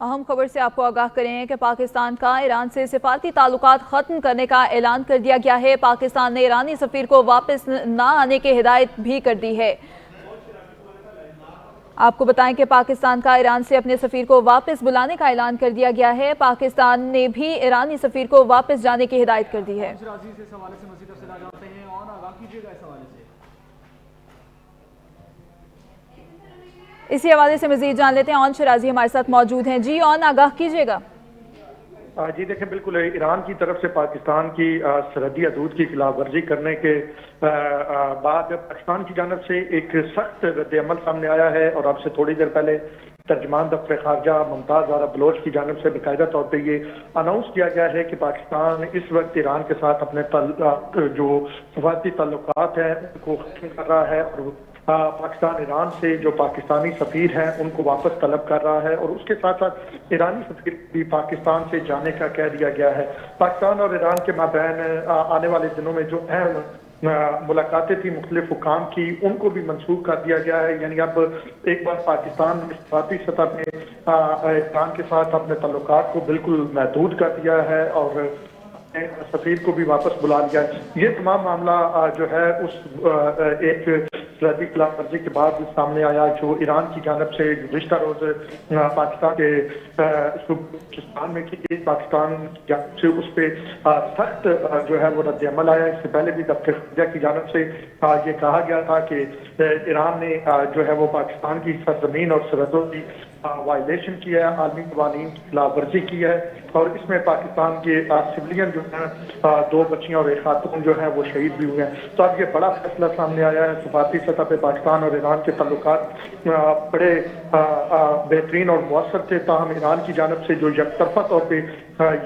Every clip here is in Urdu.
اہم خبر سے آپ کو آگاہ کریں کہ پاکستان کا ایران سے سفارتی تعلقات ختم کرنے کا اعلان کر دیا گیا ہے۔ پاکستان نے ایرانی سفیر کو واپس نہ آنے کی ہدایت بھی کر دی ہے۔ آپ کو بتائیں کہ پاکستان کا ایران سے اپنے سفیر کو واپس بلانے کا اعلان کر دیا گیا ہے۔ پاکستان نے بھی ایرانی سفیر کو واپس جانے کی ہدایت کر دی ہے۔ اسی حوالے سے مزید جان لیتے ہیں، اون شرازی ہمارے ساتھ موجود ہیں۔ جی اون، آگاہ کیجیے گا۔ جی دیکھیں، بالکل ایران کی طرف سے پاکستان کی سرحدی حدود کی خلاف ورزی کرنے کے بعد پاکستان کی جانب سے ایک سخت رد عمل سامنے آیا ہے، اور اب سے تھوڑی دیر پہلے ترجمان دفتر خارجہ ممتاز زہرا بلوچ کی جانب سے باقاعدہ طور پہ یہ اناؤنس کیا گیا ہے کہ پاکستان اس وقت ایران کے ساتھ اپنے جو سفارتی تعلقات ہیں ان کو ختم کر رہا ہے، اور پاکستان ایران سے جو پاکستانی سفیر ہیں ان کو واپس طلب کر رہا ہے، اور اس کے ساتھ ساتھ ایرانی سفیر بھی پاکستان سے جانے کا کہہ دیا گیا ہے۔ پاکستان اور ایران کے مابین آنے والے دنوں میں جو اہم ملاقاتیں تھیں مختلف حکام کی، ان کو بھی منسوخ کر دیا گیا ہے۔ یعنی اب ایک بار پاکستان نے سفارتی سطح پہ ایران کے ساتھ اپنے تعلقات کو بالکل محدود کر دیا ہے، اور سفیر کو بھی واپس بلا لیا۔ یہ تمام معاملہ جو ہے اس ایک سرحدی خلاف ورزی کے بعد سامنے آیا، جو ایران کی جانب سے گزشتہ روز پاکستان کے بلوچستان میں کی گئی، پاکستان کی جانب سے اس پہ سخت جو ہے وہ رد عمل آیا۔ اس سے پہلے بھی دفتر خارجہ کی جانب سے یہ کہا گیا تھا کہ ایران نے جو ہے وہ پاکستان کی سرزمین اور سرحدوں کی وائلیشن کی ہے، عالمی قوانین کی خلاف ورزی کی ہے، اور اس میں پاکستان کے سویلین جو ہیں 2 بچیاں اور 1 خاتون جو ہیں وہ شہید بھی ہوئے ہیں۔ تو اب یہ بڑا فیصلہ سامنے آیا ہے۔ سفارتی سطح پہ پاکستان اور ایران کے تعلقات بڑے بہترین اور مؤثر تھے، تاہم ایران کی جانب سے جو یک طرفہ طور پہ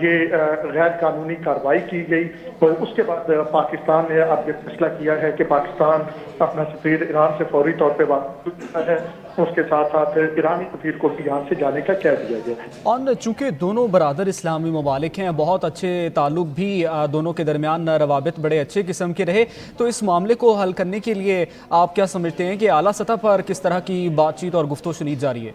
یہ غیر قانونی کارروائی کی گئی، تو اس کے بعد پاکستان نے اب یہ فیصلہ کیا ہے کہ پاکستان اپنا سفیر ایران سے فوری طور پہ واپس ہے، اس کے ساتھ ساتھ ایرانی سفیر کو بھی یہاں سے جانے کا کہہ دیا گیا ہے۔ اور چونکہ دونوں برادر اسلامی ممالک ہیں، بہت اچھے تعلق بھی دونوں کے درمیان روابط بڑے اچھے قسم کے رہے، تو اس معاملے کو حل کرنے کے لیے آپ کیا سمجھتے ہیں کہ اعلیٰ سطح پر کس طرح کی بات چیت اور گفتگو شنید جاری ہے؟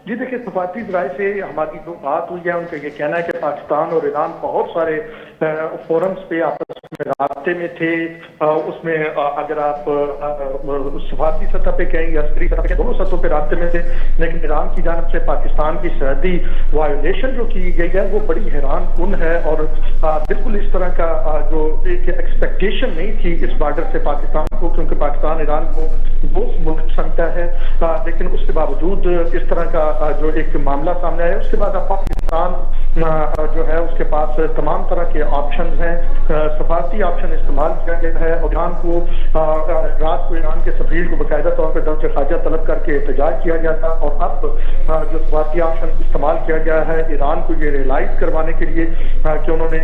جی دیکھیں، سفارتی ذرائع سے ہماری جو بات ہوئی ہے ان کا یہ کہنا ہے کہ پاکستان اور ایران بہت سارے فورمز پہ آپس میں رابطے میں تھے۔ اس میں اگر آپ سفارتی سطح پہ کہیں یا عسکری سطح پہ کہیں، دونوں سطحوں پہ رابطے میں تھے، لیکن ایران کی جانب سے پاکستان کی سرحدی وائلیشن جو کی گئی ہے وہ بڑی حیران کن ہے، اور بالکل اس طرح کا جو ایک ایکسپیکٹیشن نہیں تھی اس بارڈر سے پاکستان کو، کیونکہ پاکستان ایران کو دوست ملک سمجھتا ہے، لیکن اس کے باوجود اس طرح کا جو ایک معاملہ سامنے آیا۔ اس کے بعد اب پاکستان جو ہے اس کے پاس تمام طرح کے آپشنز ہیں، سفارتی آپشن استعمال کیا گیا ہے، اور ایران کو رات کو ایران کے سفیر کو باقاعدہ طور پر دفتر خارجہ طلب کر کے احتجاج کیا گیا تھا، اور اب جو سفارتی آپشن استعمال کیا گیا ہے ایران کو یہ ریئلائز کروانے کے لیے کہ انہوں نے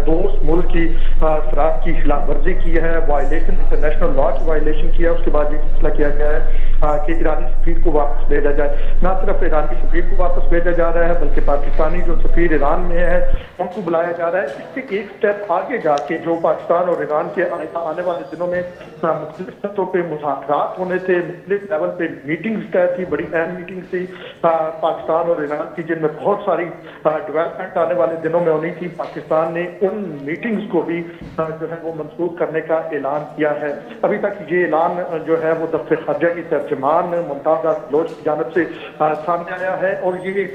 دوست ملک کی سرحد کی خلاف ورزی کی ہے، وائلیشن انٹرنیشنل لا کی وائلیشن کی ہے۔ اس کے بعد یہ فیصلہ کیا گیا ہے کہ ایرانی سفیر کو واپس بھیجا جائے۔ نہ صرف ایرانی سفیر کو واپس بھیجا جا رہا ہے بلکہ پاکستانی جو سفیر ایران میں ہے ان کو بلایا جا رہا ہے۔ اس سے ایک سٹیپ آگے جا کے جو پاکستان اور ایران کے آنے والے دنوں میں مختلف سطحوں پہ مذاکرات ہونے تھے، مختلف لیول پہ میٹنگز طے تھی، بڑی اہم میٹنگ تھی پاکستان اور ایران کی، جن میں بہت ساری ڈیولپمنٹ آنے والے دنوں میں ہونی تھی۔ پاکستان نے ان میٹنگز کو بھی جو ہے وہ منسوخ کرنے کا اعلان کیا ہے۔ ابھی تک یہ اعلان جو ہے وہ دفتر خارجہ کی ترجمان ممتاز بلوچ کی جانب سے سامنے آیا ہے، اور یہ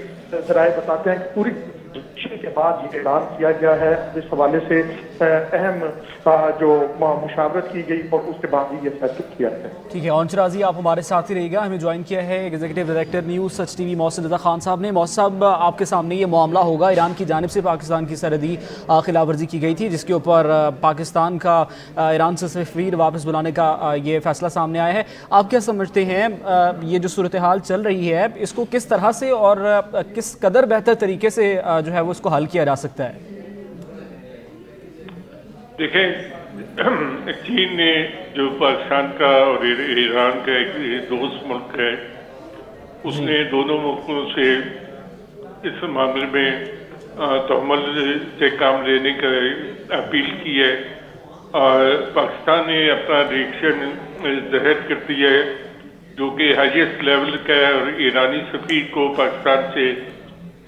ذرائع بتاتے ہیں کہ پوری کے بعد یہ اعلان کیا گیا ہے۔ اس حوالے سے اہم جو مشاورت کی گئی اور اس کے بعد ہی یہ فیصلہ کیا ہے۔ ٹھیک ہے، اون شرازی آپ ہمارے ساتھ ہی رہیے گا۔ ہمیں جوائن کیا ہے ایگزیکٹو ڈائریکٹر نیوز سچ ٹی وی محسن رضا خان صاحب نے۔ محسن صاحب، آپ کے سامنے یہ معاملہ ہوگا، ایران کی جانب سے پاکستان کی سرحدی خلاف ورزی کی گئی تھی، جس کے اوپر پاکستان کا ایران سے سفیر واپس بلانے کا یہ فیصلہ سامنے آیا ہے۔ آپ کیا سمجھتے ہیں یہ جو صورتحال چل رہی ہے اس کو کس طرح سے اور کس قدر بہتر طریقے سے جو ہے وہ اس کو حل کیا جا سکتا ہے؟ دیکھیں، چین نے جو پاکستان کا اور ایران کا ایک دوست ملک ہے، اس نے دونوں ملکوں سے اس معاملے میں تحمل سے کام لینے کا اپیل کی ہے، اور پاکستان نے اپنا ریئیکشن ظاہر کر دیا ہے جو کہ ہائیسٹ لیول کا ہے، اور ایرانی سفیر کو پاکستان سے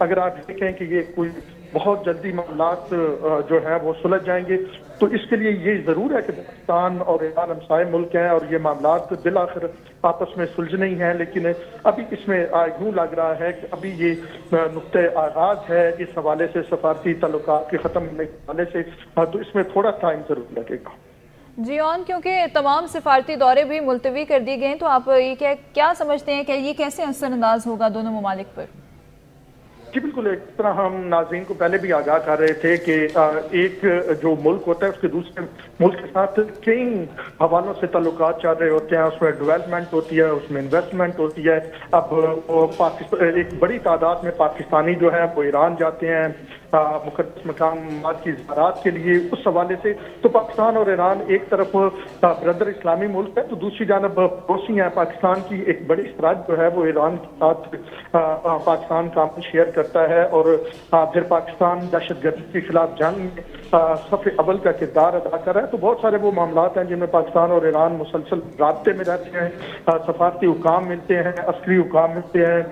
اگر آپ دیکھیں کہ یہ کوئی بہت جلدی معاملات جو ہیں وہ سلجھ جائیں گے، تو اس کے لیے یہ ضرور ہے کہ پاکستان اور ایران ہمسائے ملک ہیں اور یہ معاملات بالآخر آپس میں سلجھنے ہی ہیں. لیکن ابھی اس میں یوں لگ رہا ہے کہ ابھی یہ نقطۂ آغاز ہے اس حوالے سے، سفارتی تعلقات کے ختم ہونے کے حوالے سے، تو اس میں تھوڑا ٹائم ضرور لگے گا. جی کیونکہ تمام سفارتی دورے بھی ملتوی کر دیے گئے ہیں، تو آپ یہ کیا سمجھتے ہیں کہ یہ کیسے اثر انداز ہوگا دونوں ممالک پر؟ جی بالکل، ایک طرح ہم ناظرین کو پہلے بھی آگاہ کر رہے تھے کہ ایک جو ملک ہوتا ہے اس کے دوسرے ملک کے ساتھ کئی حوالوں سے تعلقات چل رہے ہوتے ہیں. اس میں ڈیولپمنٹ ہوتی ہے، اس میں انویسٹمنٹ ہوتی ہے. اب ایک بڑی تعداد میں پاکستانی جو ہے وہ ایران جاتے ہیں مقدس مقامات کی زیارات کے لیے. اس حوالے سے تو پاکستان اور ایران ایک طرف برادر اسلامی ملک ہے، تو دوسری جانب پڑوسی ہیں. پاکستان کی ایک بڑی سرحد جو ہے وہ ایران کے ساتھ پاکستان کا شیئر کرتا ہے، اور پھر پاکستان دہشت گردی کے خلاف جنگ میں صف اول کا کردار ادا کر رہا ہے. تو بہت سارے وہ معاملات ہیں جن میں پاکستان اور ایران مسلسل رابطے میں رہتے ہیں. سفارتی حکام ملتے ہیں، عسکری حکام ملتے ہیں،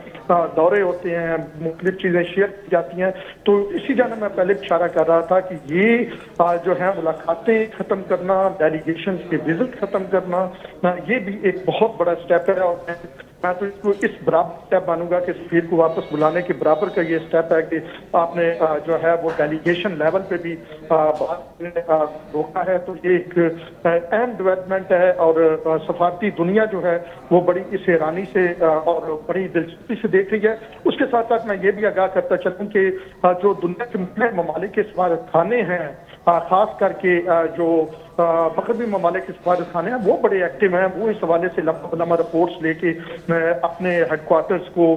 دورے ہوتے ہیں، مختلف چیزیں شیئر کی جاتی ہیں. تو اسی جانب میں پہلے اشارہ کر رہا تھا کہ یہ جو ہے ملاقاتیں ختم کرنا، ڈیلیگیشن کے وزٹ ختم کرنا، یہ بھی ایک بہت بڑا اسٹیپ ہے. اور میں تو اس کو اس برابر اسٹیپ مانوں گا کہ سفیر کو واپس بلانے کے برابر کا یہ اسٹیپ ہے کہ آپ نے جو ہے وہ ڈیلیگیشن لیول پہ بھی بات روکا ہے. تو یہ ایک اہم ڈیولپمنٹ ہے، اور سفارتی دنیا جو ہے وہ بڑی اس حیرانی سے اور بڑی دلچسپی سے دیکھ رہی ہے. اس کے ساتھ ساتھ میں یہ بھی آگاہ کرتا چلوں کہ جو دنیا کے مختلف ممالک کے سفارت خانے ہیں، خاص کر کے جو مغربی ممالک کے سفارت خانے ہیں، وہ بڑے ایکٹیو ہیں. وہ اس حوالے سے لمبا رپورٹس لے کے اپنے ہیڈ کوارٹرز کو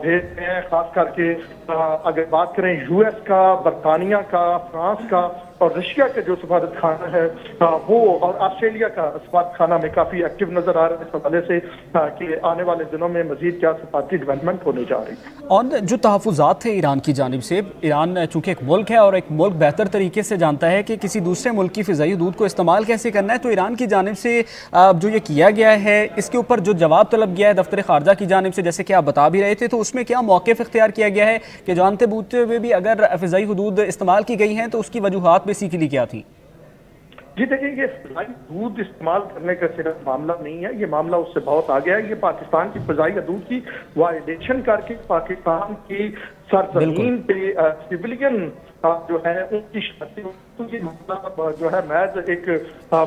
بھیج رہے ہیں. خاص کر کے اگر بات کریں یو ایس کا، برطانیہ کا، فرانس کا اور رشیا کا جو سفارت خانہ ہے وہ، اور آسٹریلیا کا سفارت خانہ میں کافی ایکٹیو نظر آ رہا ہے اس حوالے سے کہ آنے والے دنوں میں مزید کیا سفارتی ڈیولپمنٹ ہونے جا رہی ہے. اور جو تحفظات تھے ایران کی جانب سے، ایران چونکہ ایک ملک ہے اور ایک ملک بہتر طریقے سے جانتا ہے کہ کسی دوسرے ملک کی فضائی حدود کو استعمال کیسے کرنا ہے، تو ایران کی جانب سے جو یہ کیا گیا ہے اس کے اوپر جو جواب طلب گیا ہے دفتر خارجہ کی جانب سے، جیسے کہ آپ بتا بھی رہے تھے، تو اس میں کیا موقف اختیار کیا گیا ہے کہ جانتے بوجھتے ہوئے بھی اگر فضائی حدود استعمال کی گئی ہیں تو اس کی وجوہات بیسیکلی کیا تھی؟ جی دیکھیں، یہ فضائی حدود استعمال کرنے کا صرف معاملہ نہیں ہے، یہ معاملہ اس سے بہت آگے ہے. یہ پاکستان کی فضائی حدود کی وائلیشن کر کے پاکستان کی سرزمین پہ سویلین جو ہے ان کی یہ معاملہ جو ہے محض ایک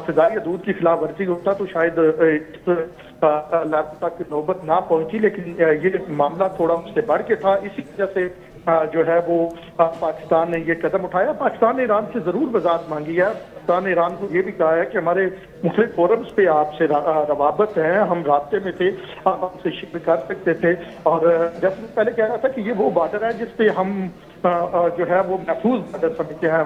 فضائی حدود کی خلاف ورزی ہوتا تو شاید اس لیول تک نوبت نہ پہنچی. لیکن یہ معاملہ تھوڑا اس سے بڑھ کے تھا، اسی وجہ سے جو ہے وہ پاکستان نے یہ قدم اٹھایا. پاکستان نے ایران سے ضرور وضاحت مانگی ہے. پاکستان نے ایران کو یہ بھی کہا ہے کہ ہمارے مختلف فورمز پہ آپ سے روابط ہیں، ہم رابطے میں تھے، آپ ہم سے شکر کر سکتے تھے. اور جیسے میں پہلے کہہ رہا تھا کہ یہ وہ بارڈر ہے جس پہ ہم جو ہے وہ محفوظ بارڈر سمجھتے ہیں.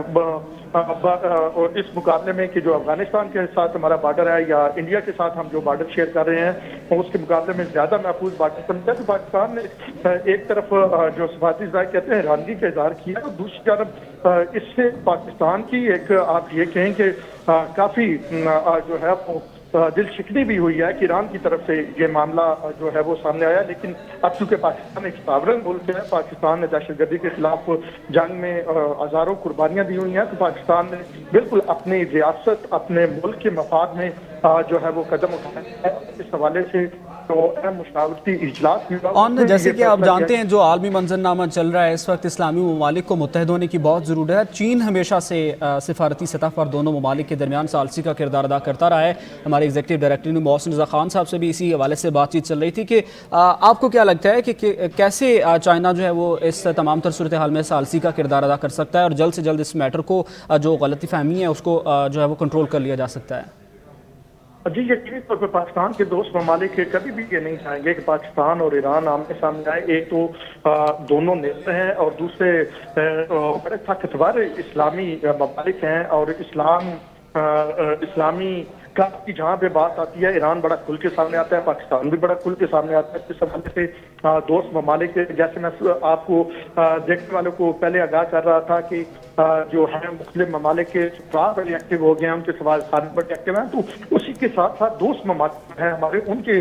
اور اس مقابلے میں کہ جو افغانستان کے ساتھ ہمارا بارڈر ہے یا انڈیا کے ساتھ ہم جو بارڈر شیئر کر رہے ہیں اس کے مقابلے میں زیادہ محفوظ بارڈر سمجھتا ہے. تو پاکستان نے ایک طرف جو سفارتی ذرائع کہتے ہیں حیرانگی کا اظہار کیا، اور دوسری جانب اس سے پاکستان کی ایک آپ یہ کہیں کہ کافی جو ہے وہ دل شکنی بھی ہوئی ہے کہ ایران کی طرف سے یہ معاملہ جو ہے وہ سامنے آیا. لیکن اب چونکہ پاکستان ایک ساورن ملک ہے، پاکستان نے دہشت گردی کے خلاف جنگ میں ہزاروں قربانیاں دی ہوئی ہیں، تو پاکستان نے بالکل اپنی ریاست، اپنے ملک کے مفاد میں جو ہے وہ قدم اٹھایا ہے. اس حوالے سے تو اہم مشاورتی اجلاس بھی ہوا. اور جیسے کہ آپ جانتے ہیں جو عالمی منظرنامہ چل رہا ہے اس وقت، اسلامی ممالک کو متحد ہونے کی بہت ضرورت ہے. چین ہمیشہ سے سفارتی سطح پر دونوں ممالک کے درمیان ثالثی کا کردار ادا کرتا رہا ہے. ہمارے ایگزیکٹو ڈائریکٹر محسن رضا خان صاحب سے بھی اسی حوالے سے بات چیت چل رہی تھی کہ آپ کو کیا لگتا ہے کہ کیسے چائنا جو ہے وہ اس تمام تر صورتحال میں ثالثی کا کردار ادا کر سکتا ہے اور جلد سے جلد اس میٹر کو جو غلطی فہمی ہے اس کو جو ہے وہ کنٹرول کر لیا جا سکتا ہے؟ جی یقینی طور پہ پاکستان کے دوست ممالک کبھی بھی یہ نہیں چاہیں گے کہ پاکستان اور ایران آمنے سامنے آئے. ایک تو دونوں نیتا ہیں اور دوسرے بڑے طاقتور اسلامی ممالک ہیں، اور اسلامی کا کی جہاں پہ بات آتی ہے ایران بڑا کھل کے سامنے آتا ہے، پاکستان بھی بڑا کھل کے سامنے آتا ہے. اس حوالے سے دوست ممالک جیسے میں آپ کو دیکھنے والوں کو پہلے آگاہ کر رہا تھا کہ جو ہے مختلف ممالک کے سفارت بڑے ایکٹیو ہو گئے ہیں، ان کے سفارت خانے بڑے ایکٹیو ہیں. تو اسی کے ساتھ ساتھ دوست ممالک ہیں ہمارے، ان کے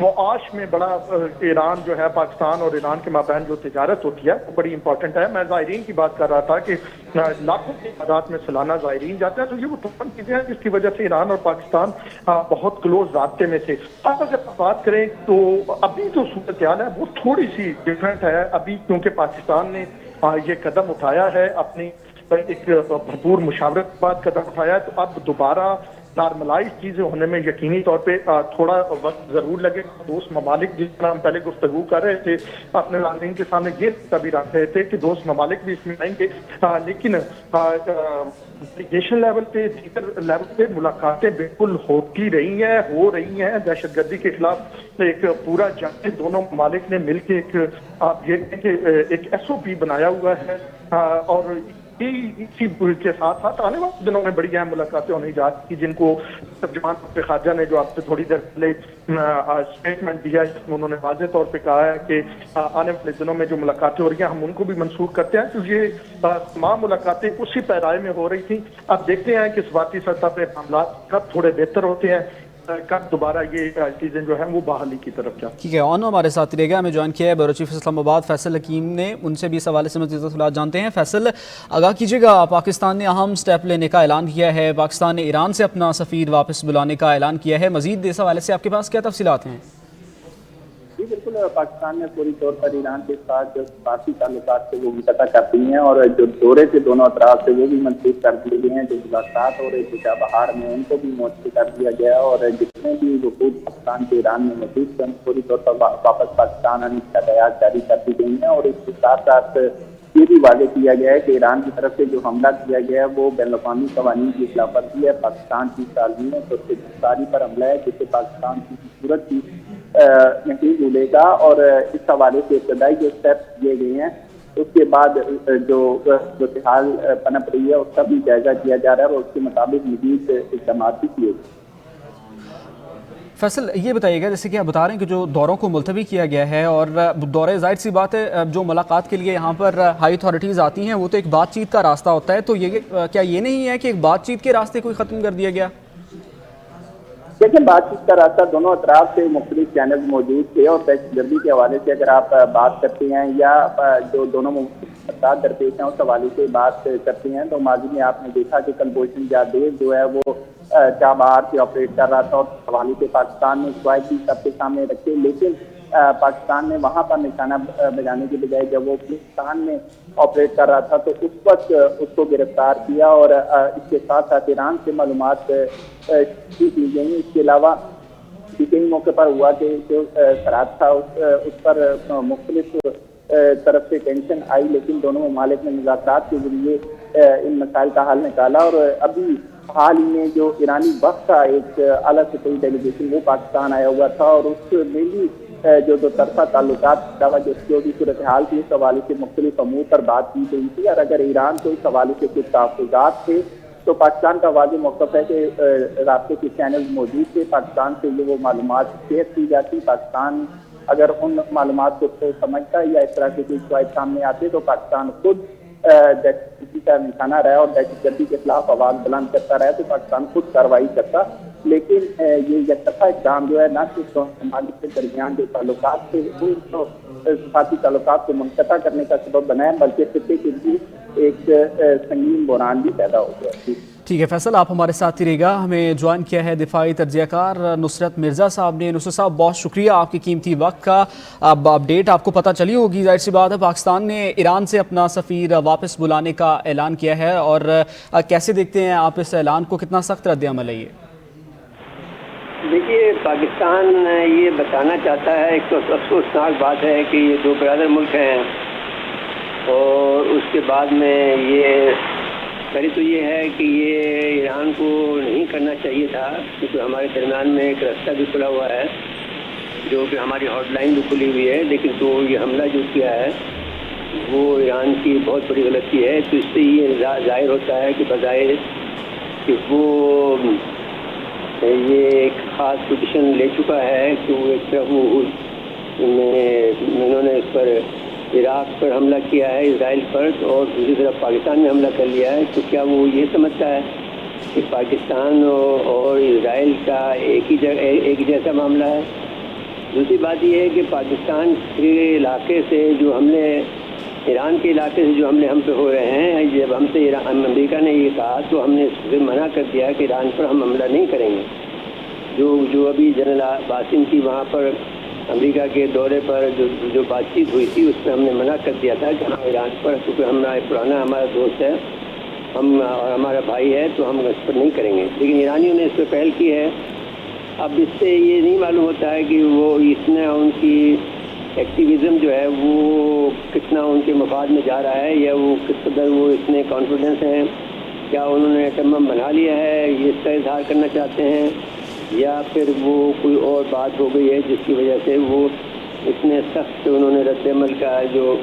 معاش میں بڑا ایران جو ہے پاکستان اور ایران کے مابین جو تجارت ہوتی ہے وہ بڑی امپورٹنٹ ہے. میں زائرین کی بات کر رہا تھا کہ لاکھوں کی تعداد میں سالانہ زائرین جاتے ہیں, تو یہ وہ تمام چیزیں ہیں جس کی وجہ سے ایران اور پاکستان بہت کلوز رابطے میں تھے. اب اگر بات کریں تو ابھی جو صورتحال ہے وہ تھوڑی سی ڈفرینٹ ہے ابھی, کیونکہ پاکستان نے یہ قدم اٹھایا ہے, اپنی ایک بھرپور مشاورت کے بعد قدم اٹھایا ہے, تو اب دوبارہ نارملائز چیزیں ہونے میں یقینی طور پہ تھوڑا وقت ضرور لگے. دوست ممالک جس طرح ہم پہلے گفتگو کر رہے تھے اپنے ناظرین کے سامنے یہ تبھی رکھ رہے تھے کہ دوست ممالک بھی اس میں آئیں گے, لیکن ڈیلیگیشن لیول پہ دیگر لیول پہ ملاقاتیں بالکل ہو رہی ہیں. دہشت گردی کے خلاف ایک پورا جنگ دونوں ممالک نے مل کے ایک ایس او پی بنایا ہوا ہے, اور اسی کے ساتھ ساتھ آنے والے دنوں میں بڑی اہم ملاقاتیں ہونے جا رہی جن کو ترجمان خارجہ نے جو آپ سے تھوڑی دیر پہلے اسٹیٹمنٹ دیا جس میں انہوں نے واضح طور پہ کہا ہے کہ آنے والے دنوں میں جو ملاقاتیں ہو رہی ہیں ہم ان کو بھی منسوخ کرتے ہیں. تو یہ تمام ملاقاتیں اسی پیرائے میں ہو رہی تھیں. اب دیکھتے ہیں کہ ذاتی سطح پہ معاملات کب تھوڑے بہتر ہوتے ہیں, کب دوبارہ یہ چیزیں جو ہیں وہ بحالی کی طرف جاتی ہیں. ٹھیک ہے, آن ہمارے ساتھ رہے گا. ہمیں جوائن کیا ہے بیورو چیف اسلام آباد فیصل حکیم نے, ان سے بھی اس حوالے سے مزید تفصیلات جانتے ہیں. فیصل, آگاہ کیجیے گا, پاکستان نے اہم سٹیپ لینے کا اعلان کیا ہے, پاکستان نے ایران سے اپنا سفیر واپس بلانے کا اعلان کیا ہے. مزید اس حوالے سے آپ کے پاس کیا تفصیلات ہیں؟ جی بالکل, پاکستان نے پوری طور پر ایران کے ساتھ جو سفارتی تعلقات سے وہ منقطع کر دی ہیں, اور جو دورے سے دونوں اطراف سے وہ بھی منسوخ کر دیے گئے ہیں. جو ملاقات ہو رہی تھی بہار میں ان کو بھی معطل کر دیا گیا, اور جتنے بھی وفود پاکستان کے ایران میں موجود تھے پوری طور پر واپس پاکستان آنے کی ہدایات جاری کر دی گئی ہیں. اور اس کے ساتھ ساتھ یہ بھی واضح کیا گیا ہے کہ ایران کی طرف سے جو حملہ کیا گیا ہے وہ بین الاقوامی قوانین کی خلاف ورزی ہے, پاکستان کی سالمیت اور خودمختاری پر حملہ ہے, جس سے پاکستان کی صورت کی نہیں بھولے گا. اور اس حوالے سے ابتدائی جو اسٹیپس لیے گئے ہیں اس کے بعد جو صورتحال پنپ رہی ہے اس کا بھی جائزہ کیا جا رہا ہے, اور اس کے مطابق مزید اقدامات بھی کیے گئے. فیصل, یہ بتائیے گا, جیسے کہ آپ بتا رہے ہیں کہ جو دوروں کو ملتوی کیا گیا ہے, اور دورے ظاہر سی بات ہے جو ملاقات کے لیے یہاں پر ہائی اتھارٹیز آتی ہیں وہ تو ایک بات چیت کا راستہ ہوتا ہے, تو یہ کیا یہ نہیں ہے کہ ایک بات چیت کے راستے کو ختم کر دیا گیا؟ لیکن بات چیت کا راستہ دونوں اطراف سے مختلف چینل موجود تھے, اور دہشت گردی کے حوالے سے اگر آپ بات کرتے ہیں یا جو دونوں افراد درپیش ہیں اس حوالے سے بات کرتے ہیں, تو ماضی میں آپ نے دیکھا کہ کلبھوشن جادیو جو ہے وہ چابہار سے آپریٹ کر رہا تھا, اور اس حوالے سے پاکستان نے قواعد بھی سب کے سامنے رکھے, لیکن پاکستان نے وہاں پر نشانہ بجانے کے بجائے جب وہ پاکستان میں آپریٹ کر رہا تھا تو اس وقت اس کو گرفتار کیا, اور اس کے ساتھ ساتھ ایران سے معلومات کی گئی. اس کے علاوہ کئی موقع پر ہوا کہ جو سرحد تھا اس پر مختلف طرف سے ٹینشن آئی, لیکن دونوں ممالک نے مذاکرات کے ذریعے ان مسائل کا حل نکالا. اور ابھی حال ہی میں جو ایرانی وقت کا ایک اعلیٰ سطحی ڈیلیگیشن وہ پاکستان آیا ہوا تھا, اور اس میں بھی جو دو طرفہ تعلقات جو سیکورٹی صورتحال تھی اس حوالے سے مختلف امور پر بات کی گئی تھی. اور اگر ایران کو اس حوالے سے کچھ تحفظات تھے تو پاکستان کا واضح موقف ہے کہ رابطے کے چینل موجود تھے, پاکستان سے یہ وہ معلومات شیئر کی جاتی. پاکستان اگر ان معلومات کو سمجھتا یا اس طرح کے کوئی شواہد سامنے آتے تو پاکستان خود دہشت گردی کا نشانہ رہا اور دہشت گردی کے خلاف آواز بلند کرتا رہا تو پاکستان خود کارروائی کرتا. لیکن یہ یکطرفہ اقدام جو ہے نہ صرف ممالک کے درمیان جو تعلقات تھے ان سفارتی تعلقات کو منقطع کرنے کا سبب بنا ہے, بلکہ خطے کے لیے ایک سنگین بحران بھی پیدا ہو گیا. ٹھیک ہے فیصل, آپ ہمارے ساتھ ہی رہے گا. ہمیں جوائن کیا ہے دفاعی تجزیہ کار نصرت مرزا صاحب نے. نصرت صاحب بہت شکریہ آپ کی قیمتی وقت کا. اب اپڈیٹ آپ کو پتہ چلی ہوگی, ظاہر سی بات ہے پاکستان نے ایران سے اپنا سفیر واپس بلانے کا اعلان کیا ہے, اور کیسے دیکھتے ہیں آپ اس اعلان کو, کتنا سخت رد عمل ہے یہ؟ دیکھیے پاکستان یہ بتانا چاہتا ہے, ایک تو افسوسناک بات ہے کہ یہ دو برادر ملک ہیں, اور اس کے بعد میں یہ پہلے تو یہ ہے کہ یہ ایران کو نہیں کرنا چاہیے تھا, کیونکہ ہمارے درمیان میں ایک راستہ بھی کھلا ہوا ہے جو کہ ہماری ہاٹ لائن بھی کھلی ہوئی ہے, لیکن تو یہ حملہ جو کیا ہے وہ ایران کی بہت بڑی غلطی ہے. تو اس سے یہ ظاہر ہوتا ہے کہ بظاہر کہ وہ یہ ایک خاص پوزیشن لے چکا ہے کہ وہ ایک طرف انہوں نے اس پر عراق پر حملہ کیا ہے اسرائیل پر, اور دوسری طرف پاکستان میں حملہ کر لیا ہے. تو کیا وہ یہ سمجھتا ہے کہ پاکستان اور اسرائیل کا ایک جیسا معاملہ ہے؟ دوسری بات یہ ہے کہ پاکستان کے علاقے سے جو حملے ایران کے علاقے سے جو حملے ہم پہ ہو رہے ہیں، جب ہم سے امریکہ نے یہ کہا تو ہم نے اس سے منع کر دیا کہ ایران پر ہم حملہ نہیں کریں گے۔ جو ابھی جنرل باسم کی وہاں پر امریکہ کے دورے پر جو بات چیت ہوئی تھی، اس میں ہم نے منع کر دیا تھا کہ ہم ایران پر، کیونکہ ہمارا دوست ہے اور ہمارا بھائی ہے، تو ہم اس پر نہیں کریں گے، لیکن ایرانیوں نے اس پہ پہل کی ہے۔ اب اس سے یہ نہیں معلوم ہوتا ہے کہ وہ اس نے ان کی ایکٹیویزم جو ہے وہ کتنا ان کے مفاد میں جا رہا ہے، یا وہ کس قدر وہ اتنے کانفیڈنس ہیں، کیا انہوں نے ایٹم بم بنا لیا ہے، یہ اس کا اظہار کرنا چاہتے ہیں، یا پھر وہ کوئی اور بات ہو گئی ہے جس کی وجہ سے وہ اتنے سخت انہوں نے رد عمل کا جو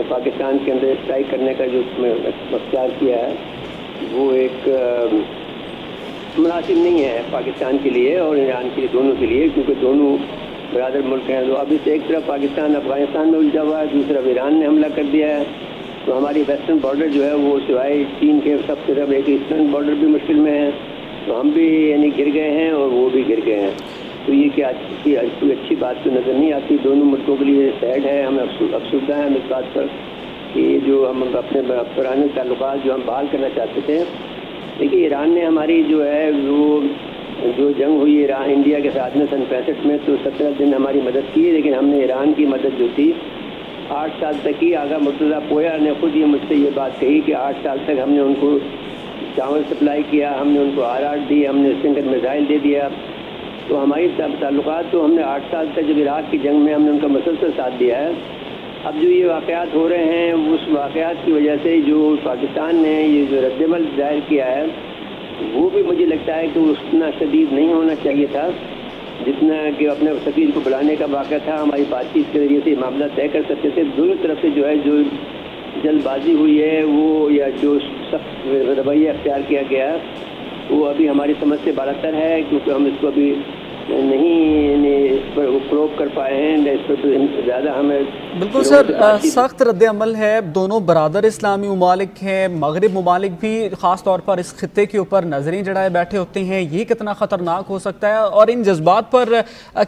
پاکستان کے اندر اسٹرائک کرنے کا جو اختیار کیا ہے وہ ایک مناسب نہیں ہے پاکستان کے لیے اور ایران کے لیے، دونوں کے لیے، کیونکہ دونوں برادر ملک ہیں۔ تو اب اس ایک طرف پاکستان افغانستان میں الجھا ہوا ہے، دوسری طرف ایران نے حملہ کر دیا ہے، تو ہماری ویسٹرن بارڈر جو ہے وہ سوائے چین کے سب سے طرف ایک ایسٹرن بارڈر بھی مشکل میں ہے، تو ہم بھی یعنی گر گئے ہیں اور وہ بھی گر گئے ہیں۔ تو یہ کہ کوئی اچھی بات تو نظر نہیں آتی، دونوں ملکوں کے لیے سیڈ ہے، ہمیں افسردہ ہیں اس بات پر کہ یہ جو ہم اپنے پرانے تعلقات جو ہم بحال کرنا چاہتے تھے۔ دیکھیے ایران نے ہماری جو ہے وہ جو جنگ ہوئی انڈیا کے ساتھ میں سن 65 میں، تو 17 دن ہماری مدد کی، لیکن ہم نے ایران کی مدد جو تھی 8 سال تک کی۔ آغا مرتضیٰ پویا نے خود یہ مجھ سے یہ بات کہی کہ 8 سال تک ہم نے ان کو چاول سپلائی کیا، ہم نے ان کو RR دی، ہم نے اسٹنگر میزائل دے دیا، تو ہماری تعلقات تو ہم نے 8 سال تک جب عراق کی جنگ میں ہم نے ان کا مسلسل ساتھ دیا ہے۔ اب جو یہ واقعات ہو رہے ہیں اس واقعات کی وجہ سے جو پاکستان نے یہ جو رد عمل ظاہر کیا ہے وہ بھی مجھے لگتا ہے کہ اتنا شدید نہیں ہونا چاہیے تھا جتنا کہ اپنے سفیر کو بلانے کا واقعہ تھا۔ ہماری بات چیت کے ذریعے سے معاملہ طے کر سکتے تھے۔ دونوں طرف سے جو ہے جو جلد بازی ہوئی ہے وہ یا جو سخت رویہ اختیار کیا گیا وہ ابھی ہماری سمجھ سے بالاتر ہے، کیونکہ ہم اس کو ابھی نہیں اس پر پروب کر پائے ہیں، اس پر زیادہ ہمیں بالکل سر سخت رد عمل ہے۔ دونوں برادر اسلامی ممالک ہیں، مغرب ممالک بھی خاص طور پر اس خطے کے اوپر نظریں جڑائے بیٹھے ہوتے ہیں، یہ کتنا خطرناک ہو سکتا ہے اور ان جذبات پر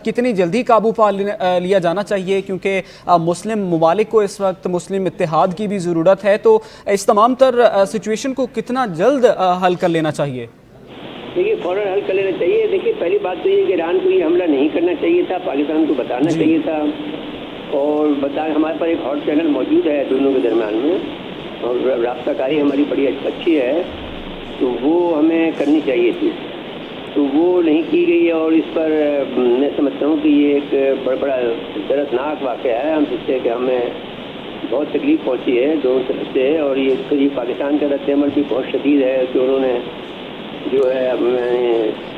کتنی جلدی قابو پا لیا جانا چاہیے، کیونکہ مسلم ممالک کو اس وقت مسلم اتحاد کی بھی ضرورت ہے، تو اس تمام تر سچویشن کو کتنا جلد حل کر لینا چاہیے؟ دیکھیے فوراً حل کر لینا چاہیے۔ دیکھیے پہلی بات تو یہ کہ ایران کو یہ حملہ نہیں کرنا چاہیے تھا، پاکستان کو بتانا چاہیے تھا، اور ہمارے پاس ایک ہاٹ چینل موجود ہے دونوں کے درمیان میں اور رابطہ کاری ہماری بڑی اچھی ہے، تو وہ ہمیں کرنی چاہیے تھی، تو وہ نہیں کی گئی، اور اس پر میں سمجھتا ہوں کہ یہ ایک بڑا دردناک واقعہ ہے، ہم جس سے کہ ہمیں بہت تکلیف پہنچی ہے دونوں طرف سے، اور یہ پاکستان کا رد عمل بھی بہت شدید ہے کہ انہوں نے جو ہے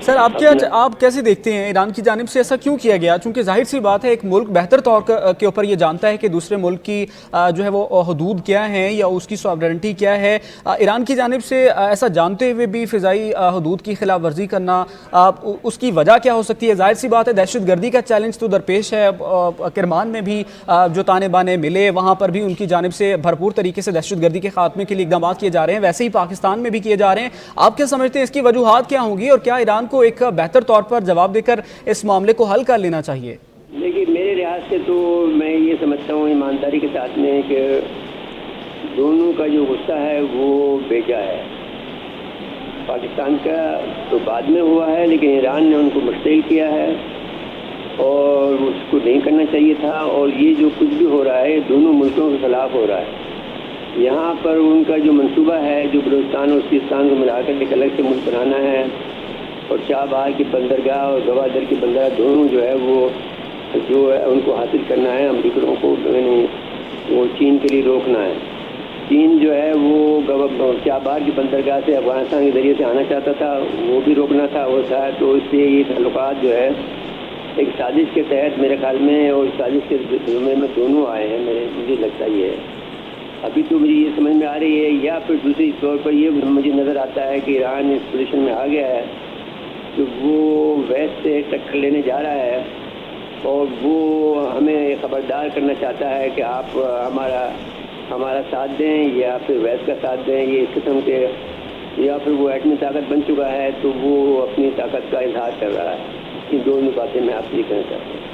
سر آپ کیسے دیکھتے ہیں ایران کی جانب سے ایسا کیوں کیا گیا؟ چونکہ ظاہر سی بات ہے ایک ملک بہتر طور کے اوپر یہ جانتا ہے کہ دوسرے ملک کی جو ہے وہ حدود کیا ہیں یا اس کی سوورنٹی کیا ہے۔ ایران کی جانب سے ایسا جانتے ہوئے بھی فضائی حدود کی خلاف ورزی کرنا، اس کی وجہ کیا ہو سکتی ہے؟ ظاہر سی بات ہے دہشت گردی کا چیلنج تو درپیش ہے، کرمان میں بھی جو تانے بانے ملے وہاں پر بھی ان کی جانب سے بھرپور طریقے سے دہشت گردی کے خاتمے کے لیے اقدامات کیے جا رہے ہیں، ویسے ہی پاکستان میں بھی کیے جا رہے ہیں۔ آپ کیا سمجھتے ہیں اس کی وجوہات کیا ہوں گی اور کیا ایران کو ایک بہتر طور پر جواب دے کر اس معاملے کو حل کر لینا چاہیے؟ دیکھیے میرے لحاظ سے تو میں یہ سمجھتا ہوں ایمانداری کے ساتھ میں کہ دونوں کا جو غصہ ہے وہ بیجا ہے۔ پاکستان کا تو بعد میں ہوا ہے، لیکن ایران نے ان کو مشتعل کیا ہے اور اس کو نہیں کرنا چاہیے تھا، اور یہ جو کچھ بھی ہو رہا ہے دونوں ملکوں کے خلاف ہو رہا ہے۔ یہاں پر ان کا جو منصوبہ ہے جو بلوچستان اور سیستان کو ملا کر ایک الگ سے ملک بنانا ہے، اور چاہ بہار کی بندرگاہ اور گوادر کی بندرگاہ دونوں جو ہے وہ جو ہے ان کو حاصل کرنا ہے، امریکیوں کو وہ چین کے لیے روکنا ہے۔ چین جو ہے وہ چاہ بہار کی بندرگاہ سے افغانستان کے ذریعے سے آنا چاہتا تھا، وہ بھی روکنا تھا وہ تھا، تو اس لیے یہ تعلقات جو ہے ایک سازش کے تحت میرے خیال میں، اور سازش کے ذمے میں دونوں آئے ہیں، مجھے لگتا یہ ہے۔ ابھی تو مجھے یہ سمجھ میں آ رہی ہے، یا پھر دوسری طور پر یہ مجھے نظر آتا ہے کہ ایران اس پوزیشن میں آ گیا ہے کہ وہ ویسٹ سے ٹکر لینے جا رہا ہے، اور وہ ہمیں خبردار کرنا چاہتا ہے کہ آپ ہمارا ساتھ دیں یا پھر ویسٹ کا ساتھ دیں، یہ اس قسم کے، یا پھر وہ ایٹمی طاقت بن چکا ہے تو وہ اپنی طاقت کا اظہار کر رہا ہے۔ یہ دونوں باتیں میں آپ سے کہنا چاہتا ہوں۔